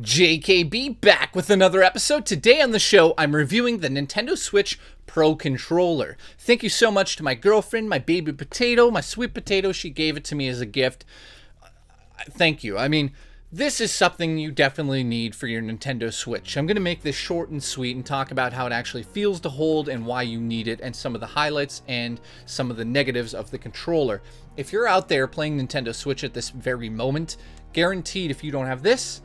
JKB back with another episode. Today on the show, I'm reviewing the Nintendo Switch Pro Controller. Thank you so much to my girlfriend, my baby potato, my sweet potato. She gave it to me as a gift. Thank you. I mean, this is something you definitely need for your Nintendo Switch. I'm going to make this short and sweet and talk about how it actually feels to hold and why you need it and some of the highlights and some of the negatives of the controller. If you're out there playing Nintendo Switch at this very moment, guaranteed if you don't have this,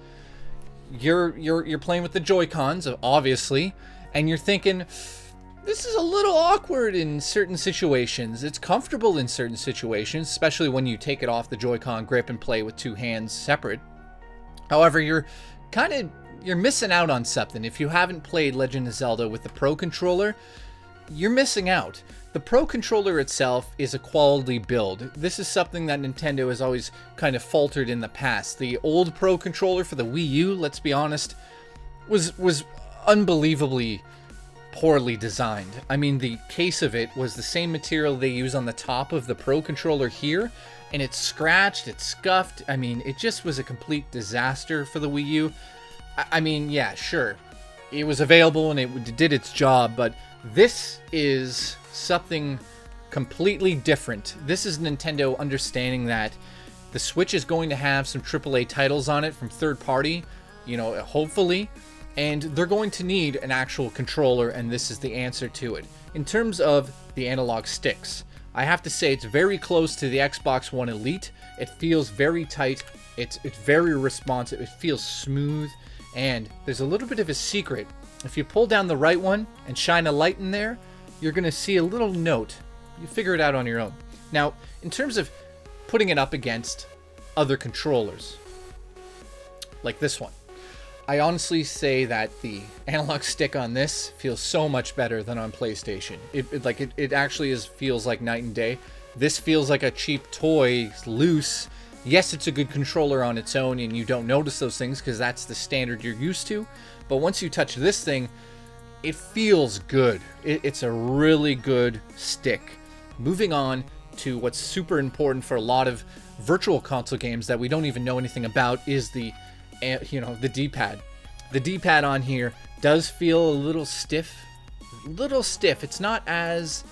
you're playing with the Joy-Cons, obviously, and you're thinking, this is a little awkward in certain situations. It's comfortable in certain situations, especially when you take it off the Joy-Con grip and play with two hands separate. However, you're missing out on something. If you haven't played Legend of Zelda with the Pro Controller, you're missing out. The Pro Controller itself is a quality build. This is something that Nintendo has always kind of faltered in the past. The old Pro Controller for the Wii U, let's be honest, was unbelievably poorly designed. I mean, the case of it was the same material they use on the top of the Pro Controller here, and it's scratched, it's scuffed. I mean, it just was a complete disaster for the Wii U. I mean, yeah, sure, it was available and it did its job, but this is something completely different. This is Nintendo understanding that the Switch is going to have some AAA titles on it from third party, hopefully, and they're going to need an actual controller, and this is the answer to it. In terms of the analog sticks, I have to say it's very close to the Xbox One Elite. It feels very tight, it's very responsive, it feels smooth, and there's a little bit of a secret. If you pull down the right one and shine a light in there, you're going to see a little note. You figure it out on your own. Now, in terms of putting it up against other controllers, like this one, I honestly say that the analog stick on this feels so much better than on PlayStation. It actually feels like night and day. This feels like a cheap toy, loose. Yes, it's a good controller on its own, and you don't notice those things because that's the standard you're used to. But once you touch this thing, it feels good. It's a really good stick. Moving on to what's super important for a lot of virtual console games that we don't even know anything about is the D-pad. The D-pad on here does feel a little stiff. It's not as...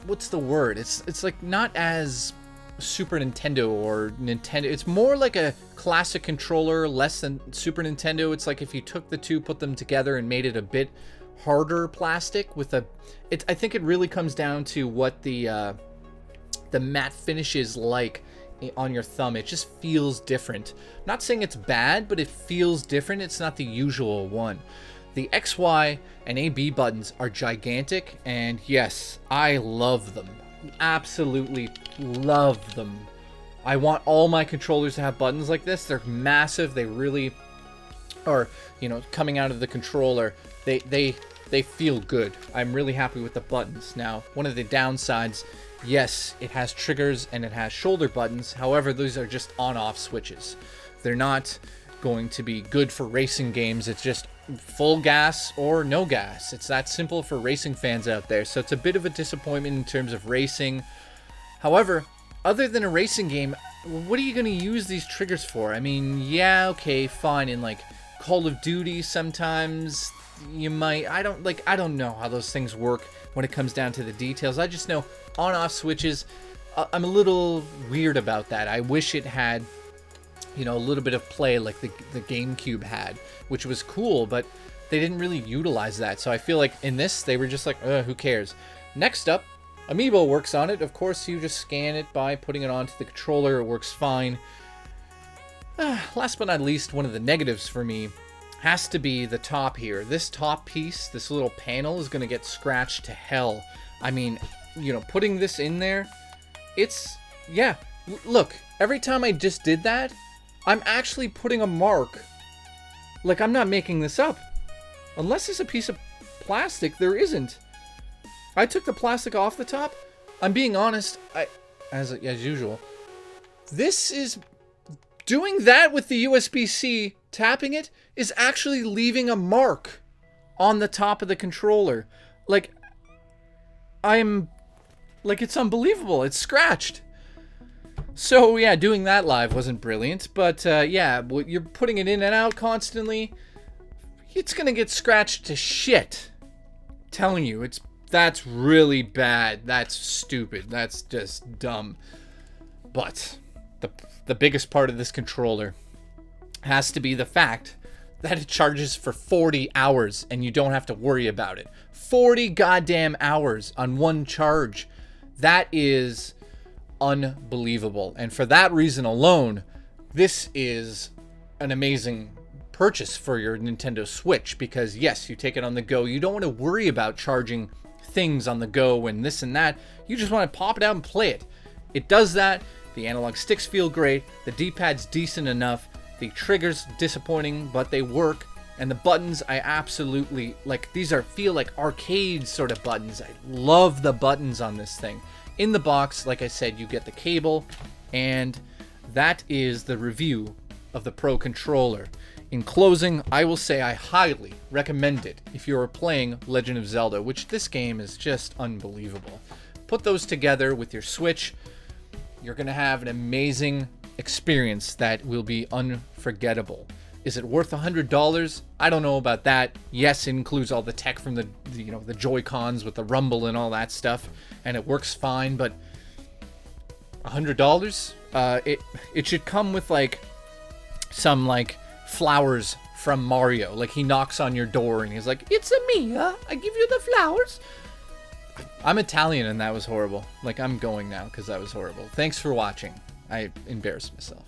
what's the word? It's like not as Super Nintendo or Nintendo. It's more like a classic controller, less than Super Nintendo. It's like if you took the two, put them together, and made it a bit harder plastic with a... I think it really comes down to what the matte finish is like on your thumb. It just feels different. I'm not saying it's bad, but it feels different. It's not the usual one. The X, Y, and A, B buttons are gigantic, and yes, I love them. Absolutely love them. I want all my controllers to have buttons like this. They're massive. They really are, coming out of the controller. They feel good. I'm really happy with the buttons. Now, one of the downsides, yes, it has triggers and it has shoulder buttons. However, those are just on-off switches. They're not going to be good for racing games. It's just full gas or no gas. It's that simple for racing fans out there. So it's a bit of a disappointment in terms of racing. However, other than a racing game, what are you going to use these triggers for? I mean, yeah, okay, fine. In like Call of Duty, sometimes you might. I don't know how those things work when it comes down to the details. I just know on-off switches. I'm a little weird about that. I wish it had, a little bit of play like the GameCube had, which was cool, but they didn't really utilize that. So I feel like in this, they were just like, who cares? Next up, Amiibo works on it. Of course, you just scan it by putting it onto the controller. It works fine. Last but not least, one of the negatives for me has to be the top here. This top piece, this little panel, is going to get scratched to hell. I mean, putting this in there, yeah, look, every time I just did that, I'm actually putting a mark. Like, I'm not making this up. Unless it's a piece of plastic, there isn't. I took the plastic off the top. I'm being honest, as usual. This is... Doing that with the USB-C, tapping it, is actually leaving a mark on the top of the controller. Like, it's unbelievable. It's scratched. So yeah, doing that live wasn't brilliant, but yeah, you're putting it in and out constantly. It's gonna get scratched to shit. Telling you, that's really bad. That's stupid. That's just dumb. But the biggest part of this controller has to be the fact that it charges for 40 hours and you don't have to worry about it. 40 goddamn hours on one charge. That is unbelievable. And for that reason alone, this is an amazing purchase for your Nintendo Switch, because yes, you take it on the go. You don't want to worry about charging things on the go and this and that. You just want to pop it out and play it. It does that. The analog sticks feel great. The D-pad's decent enough. The triggers disappointing, but they work. And the buttons, I absolutely like. These feel like arcade sort of buttons. I love the buttons on this thing. In the box, like I said, you get the cable, and that is the review of the Pro Controller. In closing, I will say I highly recommend it if you are playing Legend of Zelda, which this game is just unbelievable. Put those together with your Switch, you're going to have an amazing experience that will be unforgettable. Is it worth $100? I don't know about that. Yes, it includes all the tech from the Joy-Cons with the rumble and all that stuff, and it works fine, but $100? It should come with like some like flowers from Mario. Like he knocks on your door and he's like, "It's a me, I give you the flowers." I'm Italian and that was horrible. Like I'm going now because that was horrible. Thanks for watching. I embarrassed myself.